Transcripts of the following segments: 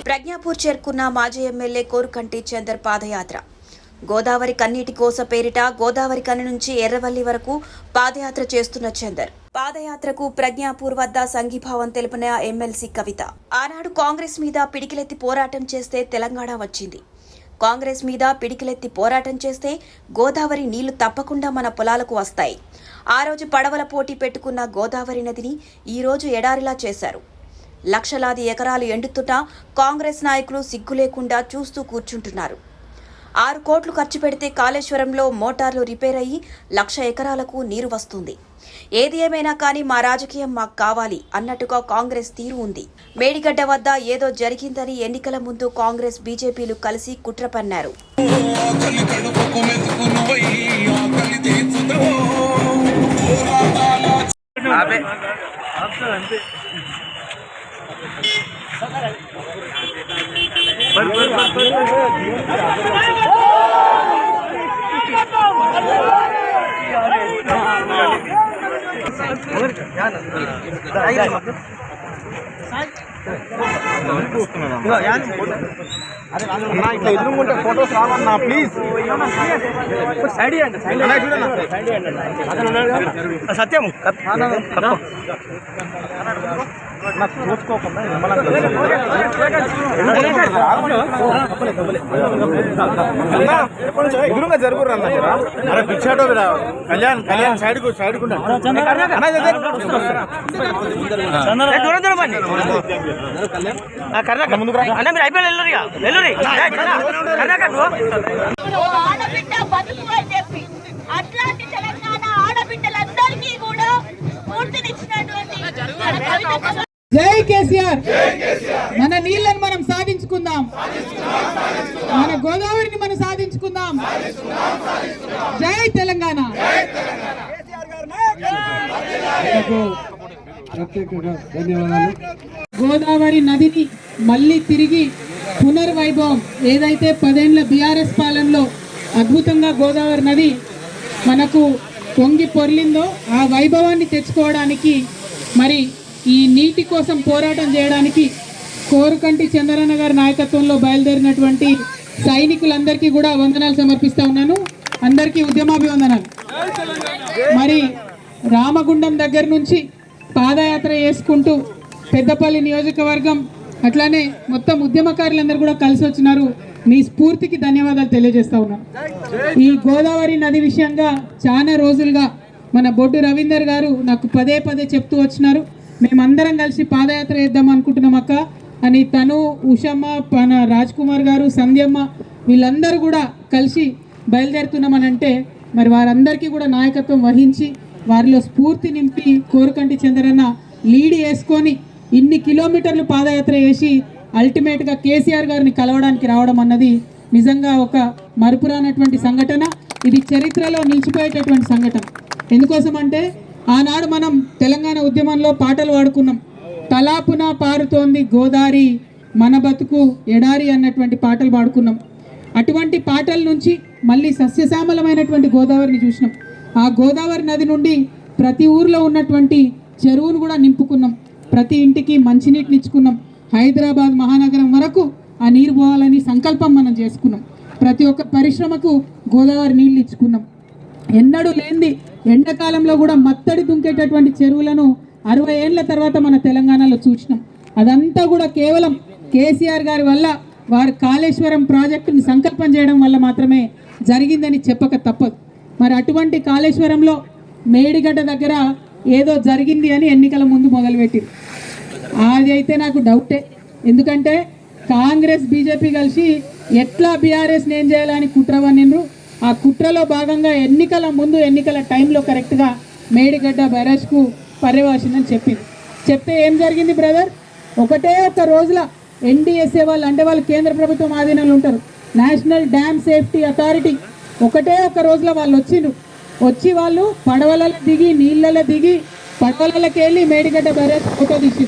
ప్రజ్ఞాపూర్ చేరుకున్న మాజీ ఎమ్మెల్యే కోరుకంటి చందర్ పాదయాత్ర. గోదావరి కన్నీటి కోస పేరిట గోదావరి కని నుంచి ఎర్రవల్లి వరకు పాదయాత్ర చేస్తున్న చందర్ పాదయాత్రకు ప్రజ్ఞాపూర్ వద్ద సంఘీభావం తెలిపిన ఎమ్మెల్సీ కవిత. ఆనాడు కాంగ్రెస్ మీద పిడికిలెత్తి పోరాటం చేస్తే తెలంగాణ వచ్చింది. కాంగ్రెస్ మీద పిడికిలెత్తి పోరాటం చేస్తే గోదావరి నీళ్లు తప్పకుండా మన పొలాలకు వస్తాయి. ఆ రోజు పడవల పోటీ పెట్టుకున్న గోదావరి నదిని ఈ రోజు ఎడారిలా చేశారు. లక్షలాది ఎకరాలు ఎండుతున్నా కాంగ్రెస్ నాయకులు సిగ్గు లేకుండా చూస్తూ కూర్చుంటున్నారు. 6 కోట్లు ఖర్చు పెడితే కాళేశ్వరంలో మోటార్లు రిపేర్ అయ్యి 1,00,000 ఎకరాలకు నీరు వస్తుంది. ఏది ఏమైనా కానీ మా రాజకీయం మాకు కావాలి అన్నట్టుగా కాంగ్రెస్ తీరు ఉంది. మేడిగడ్డ వద్ద ఏదో జరిగిందని ఎన్నికల ముందు కాంగ్రెస్ బీజేపీలు కలిసి కుట్ర పన్నారు. ఇట్లా ఎదురుకుంటే ఫోటోస్ రావన్నా ప్లీజ్. సత్యము చూసుకోకుండా ఎదురుగా జరుగురు అన్న పిచ్చాటో కళ్యాణ్ సైడ్ ముందుకు జై కేసీఆర్. మన నీళ్ళని మనం సాధించుకుందాం, మన గోదావరిని మనం సాధించుకుందాం. జై తెలంగాణ. గోదావరి నదిని మళ్ళీ తిరిగి పునర్వైభవం ఏదైతే 10 ఏళ్ల బీఆర్ఎస్ పాలనలో అద్భుతంగా గోదావరి నది మనకు పొంగి పొర్లిందో ఆ వైభవాన్ని తెచ్చుకోవడానికి మరి ఈ నీటి కోసం పోరాటం చేయడానికి కోరుకంటి చంద్రన్న గారి నాయకత్వంలో బయలుదేరినటువంటి సైనికులందరికీ కూడా వందనాలు సమర్పిస్తా ఉన్నాను. అందరికీ ఉద్యమాభివందనాలు. మరి రామగుండం దగ్గర నుంచి పాదయాత్ర చేసుకుంటూ పెద్దపల్లి నియోజకవర్గం అట్లానే మొత్తం ఉద్యమకారులందరూ కూడా కలిసి వచ్చినారు. మీ స్ఫూర్తికి ధన్యవాదాలు తెలియజేస్తా ఉన్నాను. ఈ గోదావరి నది విషయంగా చాలా రోజులుగా మన బొడ్డు రవీందర్ గారు నాకు పదే చెప్తూ వచ్చినారు. మేమందరం కలిసి పాదయాత్ర చేద్దాం అనుకుంటున్నాం అక్క అని తను, ఉషమ్మ, మన రాజ్ కుమార్ గారు, సంధ్యమ్మ వీళ్ళందరూ కూడా కలిసి బయలుదేరుతున్నామని అంటే మరి వారందరికీ కూడా నాయకత్వం వహించి వారిలో స్ఫూర్తి నింపి కోరుకంటి చంద్రన్న లీడ్ చేసుకొని ఇన్ని కిలోమీటర్లు పాదయాత్ర చేసి అల్టిమేట్గా కేసీఆర్ గారిని కలవడానికి రావడం అన్నది నిజంగా ఒక మరుపురానటువంటి సంఘటన. ఇది చరిత్రలో నిలిచిపోయేటటువంటి సంఘటన. ఎందుకోసం అంటే ఆనాడు మనం తెలంగాణ ఉద్యమంలో పాటలు పాడుకున్నాం. తలాపున పారుతోంది గోదారి, మన బతుకు ఎడారి అన్నటువంటి పాటలు పాడుకున్నాం. అటువంటి పాటల నుంచి మళ్ళీ సస్యశ్యామలమైనటువంటి గోదావరిని చూసినాం. ఆ గోదావరి నది నుండి ప్రతి ఊర్లో ఉన్నటువంటి చెరువును కూడా నింపుకున్నాం. ప్రతి ఇంటికి మంచినీటిని ఇచ్చుకున్నాం. హైదరాబాద్ మహానగరం వరకు ఆ నీరు పోవాలని సంకల్పం మనం చేసుకున్నాం. ప్రతి ఒక్క పరిశ్రమకు గోదావరి నీళ్ళు ఇచ్చుకున్నాం. ఎన్నడూ లేనిది ఎండాకాలంలో కూడా మత్తడి దుంకేటటువంటి చెరువులను 60 ఏళ్ల తర్వాత మన తెలంగాణలో చూసినాం. అదంతా కూడా కేవలం కేసీఆర్ గారి వల్ల, వారు కాళేశ్వరం ప్రాజెక్టుని సంకల్పం చేయడం వల్ల మాత్రమే జరిగిందని చెప్పక తప్పదు. మరి అటువంటి కాళేశ్వరంలో మేడిగడ్డ దగ్గర ఏదో జరిగింది అని ఎన్నికల ముందు మొదలుపెట్టింది. అది అయితే నాకు డౌటే. ఎందుకంటే కాంగ్రెస్ బీజేపీ కలిసి ఎట్లా బీఆర్ఎస్ నేను చేయాలని కుట్ర పన్నిండ్రు. ఆ కుట్రలో భాగంగా ఎన్నికల ముందు, ఎన్నికల టైంలో కరెక్ట్గా మేడిగడ్డ బ్యారేజ్కు పర్యవేక్షణని చెప్తే ఏం జరిగింది బ్రదర్? ఒకటే ఒక రోజుల ఎన్డీఎస్ఏ వాళ్ళు, అంటే వాళ్ళు కేంద్ర ప్రభుత్వం ఆధీనంలో ఉంటారు, నేషనల్ డ్యామ్ సేఫ్టీ అథారిటీ, ఒకటే ఒక రోజులో వాళ్ళు వచ్చి వాళ్ళు పడవలలో దిగి, నీళ్ళలో దిగి, పడవలకి వెళ్ళి మేడిగడ్డ బ్యారేజ్ ఫోటో తీసి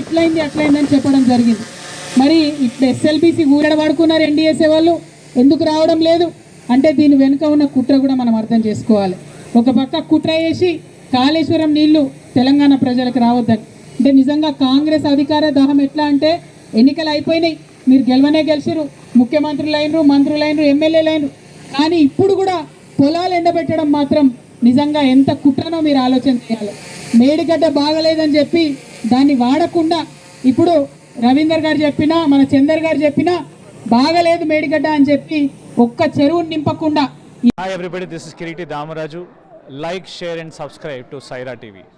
ఇట్లయింది అట్లయిందని చెప్పడం జరిగింది. మరి ఇప్పుడు ఎస్ఎల్బీసీ ఊరడ పడుకున్నారు ఎన్డీఎస్ఏ వాళ్ళు, ఎందుకు రావడం లేదు అంటే దీని వెనుక ఉన్న కుట్ర కూడా మనం అర్థం చేసుకోవాలి. ఒక పక్క కుట్ర చేసి కాళేశ్వరం నీళ్లు తెలంగాణ ప్రజలకు రావద్దని, అంటే నిజంగా కాంగ్రెస్ అధికార దాహం ఎట్లా అంటే ఎన్నికలు అయిపోయినాయి, మీరు గెలిచిరు, ముఖ్యమంత్రులు అయినరు, మంత్రులు అయినరు, ఎమ్మెల్యేలు అయినరు. కానీ ఇప్పుడు కూడా పొలాలు ఎండబెట్టడం మాత్రం నిజంగా ఎంత కుట్రనో మీరు ఆలోచన చేయాలి. మేడిగడ్డ బాగలేదని చెప్పి దాన్ని వాడకుండా ఇప్పుడు రవీందర్ గారు చెప్పినా, మన చందర్ గారు చెప్పినా బాగలేదు మేడిగడ్డ అని చెప్పి ఒక్క చెరువుని నింపకుండా. Hi everybody, this is Kiriti Damaraju. Like, share and subscribe to Saira TV.